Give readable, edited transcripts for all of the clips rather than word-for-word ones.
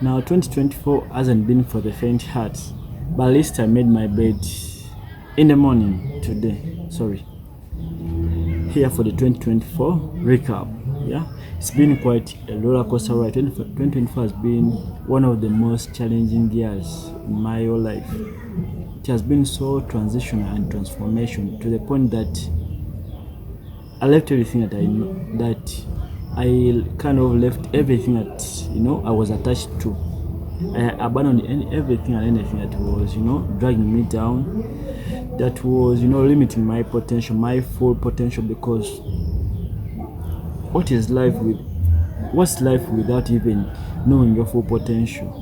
Now, 2024 hasn't been for the faint heart, but at least I made my bed in the morning today. Sorry, here for the 2024 recap. Yeah, it's been quite a roller coaster ride. 2024 has been one of the most challenging years in my whole life. It has been so transitional and transformation to the point that I left everything that I know, that I kind of left everything that I was attached to. I abandoned everything and anything that was dragging me down, that was limiting my potential, my full potential. Because what's life without even knowing your full potential?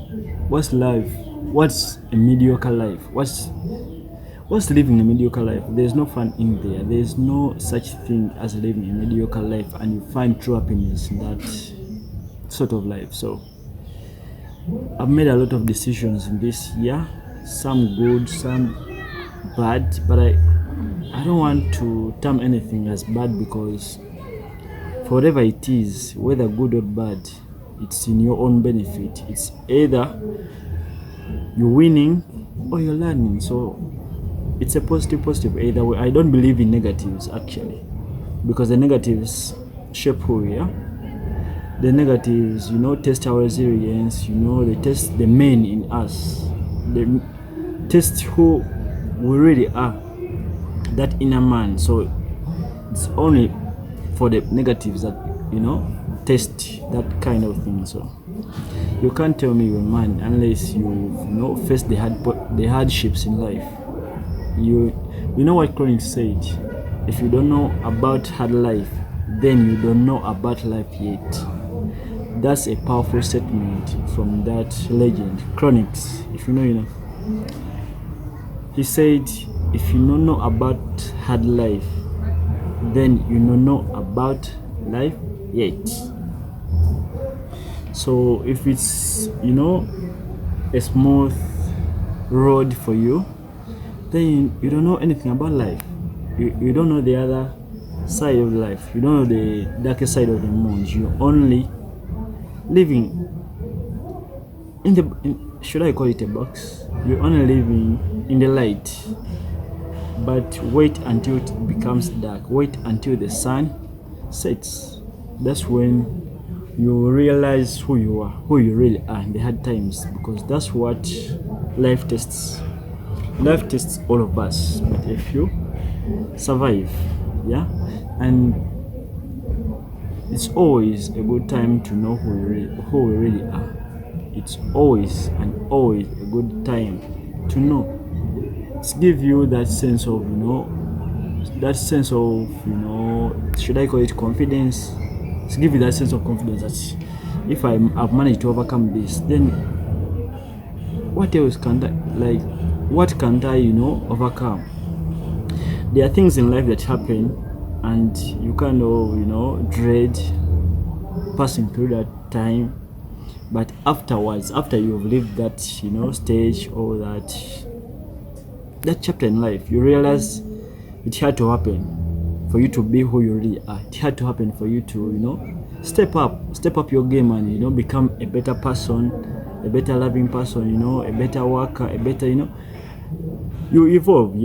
What's life? What's a mediocre life? What's living a mediocre life? There's no fun in there. There's no such thing as living a mediocre life, and you find true happiness in that sort of life. So I've made a lot of decisions in this year, some good, some bad, but I don't want to term anything as bad, because for whatever it is, whether good or bad, it's in your own benefit. It's either you're winning or you're learning. So it's a positive either way. I don't believe in negatives, actually, because the negatives shape who we are. The negatives, test our resilience. They test the man in us. They test who we really are, that inner man. So it's only for the negatives that test that kind of thing. So you can't tell me you're a man unless you face the hardships in life. You know what Chronix said: if you don't know about hard life, then you don't know about life yet. That's a powerful statement from that legend, Chronix. If you know, you know. He said, if you don't know about hard life, then you don't know about life yet. So if it's a smooth road for you, then you don't know anything about life. You don't know the other side of life. You don't know the darker side of the moon. You're only living should I call it a box? You're only living in the light. But wait until it becomes dark. Wait until the sun sets. That's when you realize who you are, who you really are in the hard times, because that's what life tests. Life tests all of us. But if you survive, and it's always a good time to know who we really are. It's always a good time to know. It's give you that sense of should I call it confidence? It's give you that sense of confidence that if I've managed to overcome this, then what else can what can't I overcome? There are things in life that happen, and you kind of dread passing through that time. But afterwards, after you've lived that stage or that chapter in life, you realize it had to happen for you to be who you really are. It had to happen for you to step up your game and become a better person, a better loving person, a better worker, a better you evolve,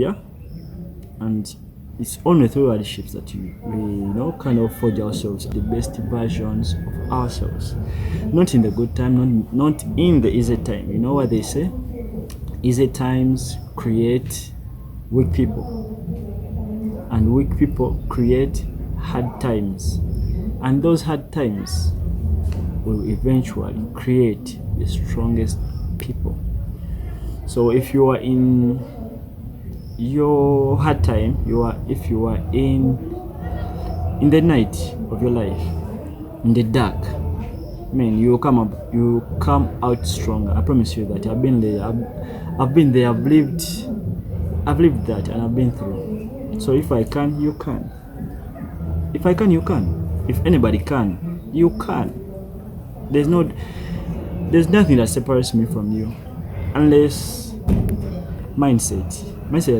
and it's only through hardships that we kind of forge ourselves the best versions of ourselves. Not in the good time, not in the easy time. You know what they say? Easy times create weak people, and weak people create hard times, and those hard times will eventually create the strongest people. So if you are in your hard time, if you are in the night of your life, in the dark, man, you come out stronger. I promise you that. I've been there, I've lived that, and I've been through. So if I can, you can. If I can, you can. If anybody can, you can. There's nothing that separates me from you, unless mindset. Mindset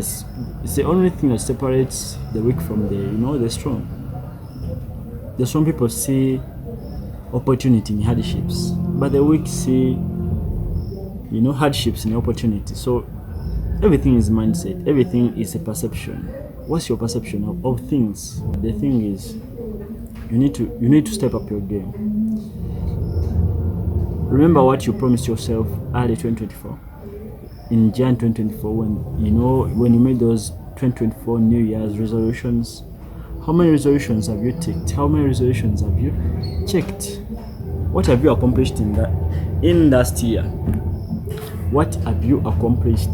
is the only thing that separates the weak from the strong. The strong people see opportunity in hardships, but the weak see hardships and opportunities. So everything is mindset, everything is a perception. What's your perception of things? The thing is, you need to step up your game. Remember what you promised yourself early 2024, in Jan 2024, when you made those 2024 New Year's resolutions. How many resolutions have you ticked? How many resolutions have you checked? What have you accomplished in last year? What have you accomplished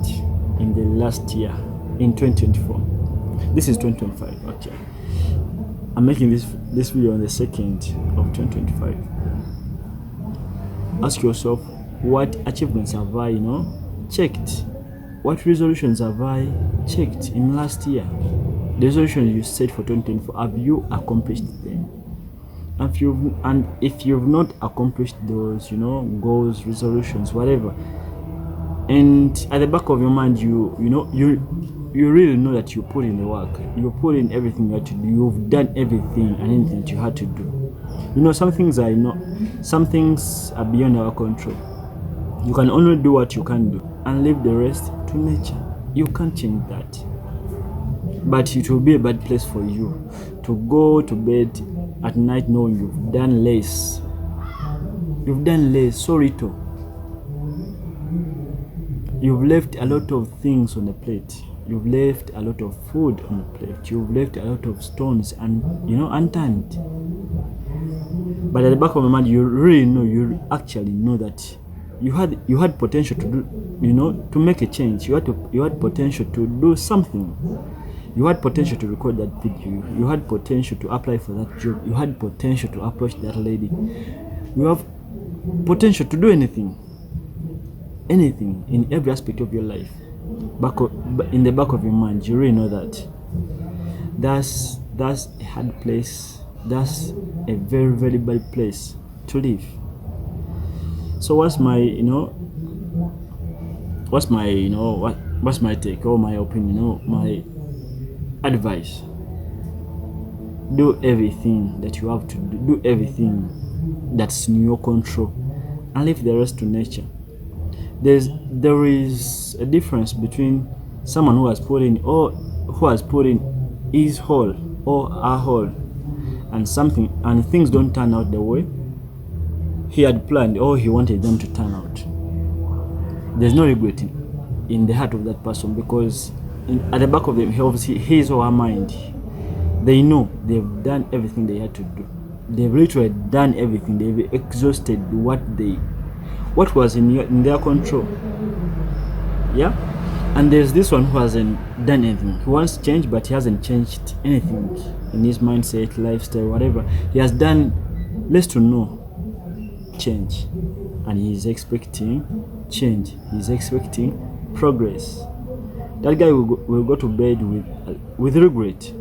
in the last year, in 2024? This is 2025, okay. I'm making this video on the 2nd of 2025. Ask yourself, what achievements have I, checked? What resolutions have I checked in last year? The resolutions you set for 2024, have you accomplished them? And if you've not accomplished those, goals, resolutions, whatever, and at the back of your mind, you really know that you put in the work, you put in everything you had to do, you've done everything and anything that you had to do. Some things are beyond our control. You can only do what you can do and leave the rest to nature. You can't change that. But it will be a bad place for you to go to bed at night knowing you've done less. You've done less, so little. You've left a lot of things on the plate. You've left a lot of food on the plate. You've left a lot of stones unturned. But at the back of my mind, you actually know that you had potential to do, to make a change. You had potential to do something. You had potential to record that video. You had potential to apply for that job. You had potential to approach that lady. You have potential to do anything in every aspect of your life. In the back of your mind, you really know that. That's a hard place. That's a very, very bad place to live. So what's my take or my opinion, my advice? Do everything that you have to do. Do everything that's in your control and leave the rest to nature. There is a difference between someone who has put in his whole or her whole and things don't turn out the way he had planned or he wanted them to turn out. There's no regret in the heart of that person, because at the back of them, his or her mind, they know they've done everything they had to do. They've literally done everything. They've exhausted what was in their control. Yeah? And there's this one who hasn't done anything. He wants change, but he hasn't changed anything in his mindset, lifestyle, whatever. He has done less to no change, and he's expecting change. He's expecting progress. That guy will go to bed with regret,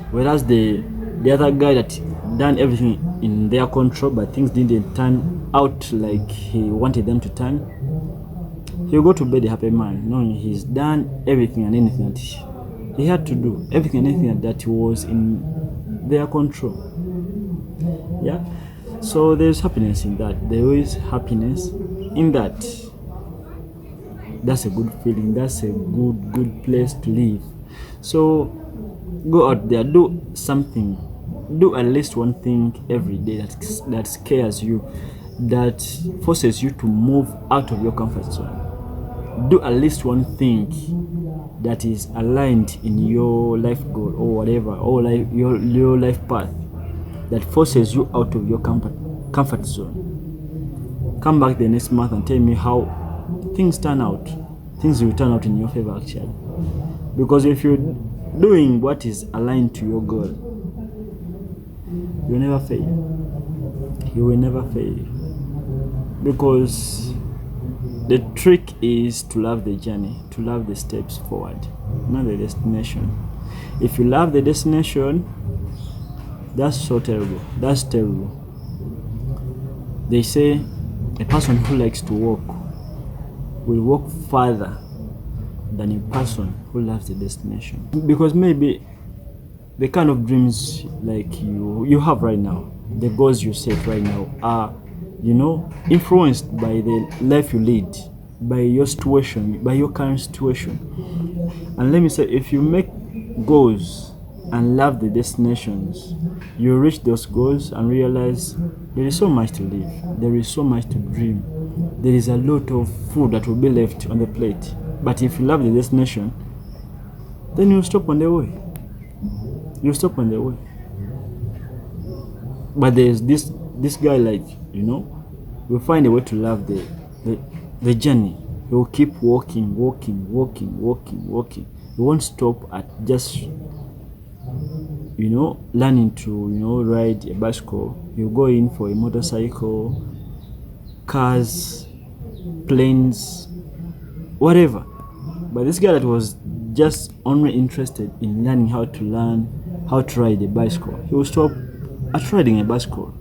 whereas the other guy that done everything in their control, but things didn't turn out like he wanted them to turn, he'll go to bed a happy man, knowing he's done everything and anything that he had to do, everything and anything that was in their control. Yeah. So there's happiness in that. There is happiness in that. That's a good feeling. That's a good place to live. So go out there, do something. Do at least one thing every day that scares you, that forces you to move out of your comfort zone. Do at least one thing that is aligned in your life goal or whatever, or your life path, that forces you out of your comfort zone. Come back the next month and tell me how things turn out. Things will turn out in your favor, actually. Because if you're doing what is aligned to your goal, you'll never fail. You will never fail. Because the trick is to love the journey, to love the steps forward, not the destination. If you love the destination, that's so terrible. That's terrible. They say a person who likes to walk will walk farther than a person who loves the destination. Because maybe the kind of dreams like you have right now, the goals you set right now are influenced by the life you lead, by your situation, by your current situation. And let me say, if you make goals and love the destinations, you reach those goals and realize there is so much to live, there is so much to dream, there is a lot of food that will be left on the plate. But if you love the destination, then you stop on the way. You stop on the way. But there's this guy, like, will find a way to love the journey. He will keep walking. He won't stop at just learning to ride a bicycle. He'll go in for a motorcycle, cars, planes, whatever. But this guy that was just only interested in learning how to ride a bicycle, he will stop at riding a bicycle.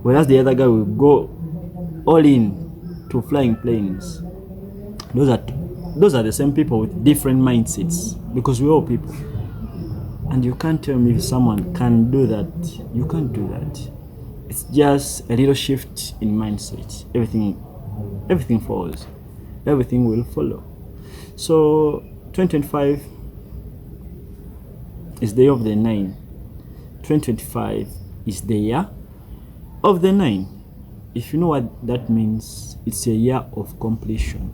Whereas the other guy will go all in to flying planes. Those are the same people with different mindsets, because we're all people. And you can't tell me if someone can do that. You can't do that. It's just a little shift in mindset. Everything follows. Everything will follow. So 2025 is the year of the 9. 2025 is the year of the 9. If you know what that means, it's a year of completion.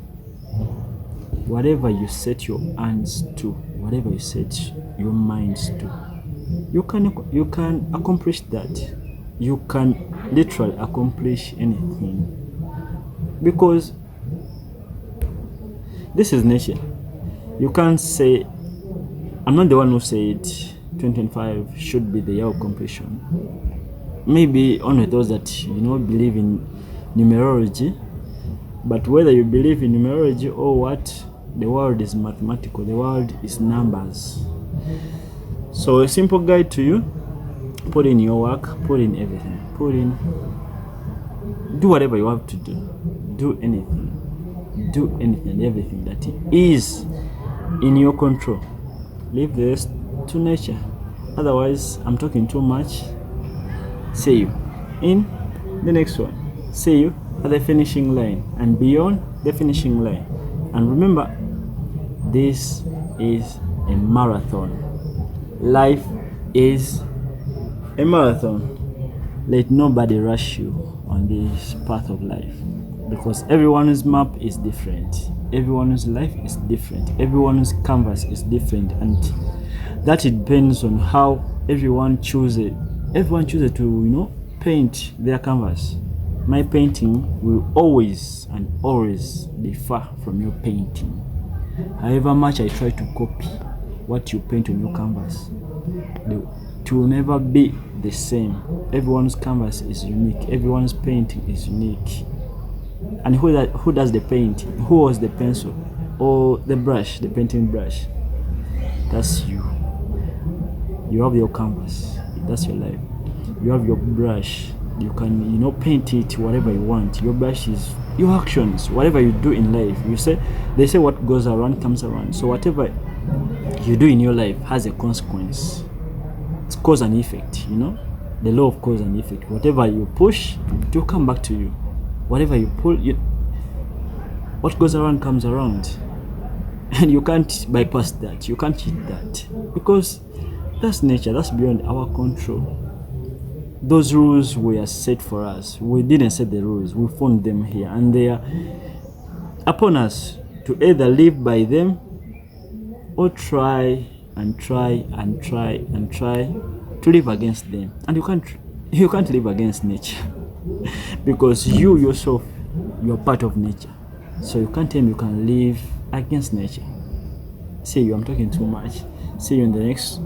Whatever you set your hands to, whatever you set your minds to, you can accomplish that. You can literally accomplish anything, because this is nature. You can't say, I'm not the one who said 2025 should be the year of completion. Maybe only those that believe in numerology. But whether you believe in numerology or what, the world is mathematical. The world is numbers. So a simple guide to you: put in your work, put in everything, do whatever you have to do. Do anything, everything that is in your control. Leave the rest to nature. Otherwise, I'm talking too much. See you in the next one. See you at the finishing line and beyond the finishing line. And remember, this is a marathon. Life is a marathon. Let nobody rush you on this path of life, because everyone's map is different. Everyone's life is different. Everyone's canvas is different, and that it depends on how everyone chooses to paint their canvas. My painting will always be far from your painting. However much I try to copy what you paint on your canvas, it will never be the same. Everyone's canvas is unique. Everyone's painting is unique. And who does the painting? Who was the pencil or the brush, the painting brush? That's you. You have your canvas. That's your life. You have your brush. You can paint it whatever you want. Your brush is your actions. Whatever you do in life, they say what goes around comes around. So whatever you do in your life has a consequence. It's cause and effect. The law of cause and effect. Whatever you push, it will come back to you. Whatever you pull, what goes around comes around. And you can't bypass that. You can't cheat that, because that's nature. That's beyond our control. Those rules were set for us. We didn't set the rules. We found them here, and they are upon us to either live by them or try to live against them. And you can't live against nature, because you yourself, you're part of nature. So you can't tell me you can live against nature. See you, I'm talking too much. See you in the next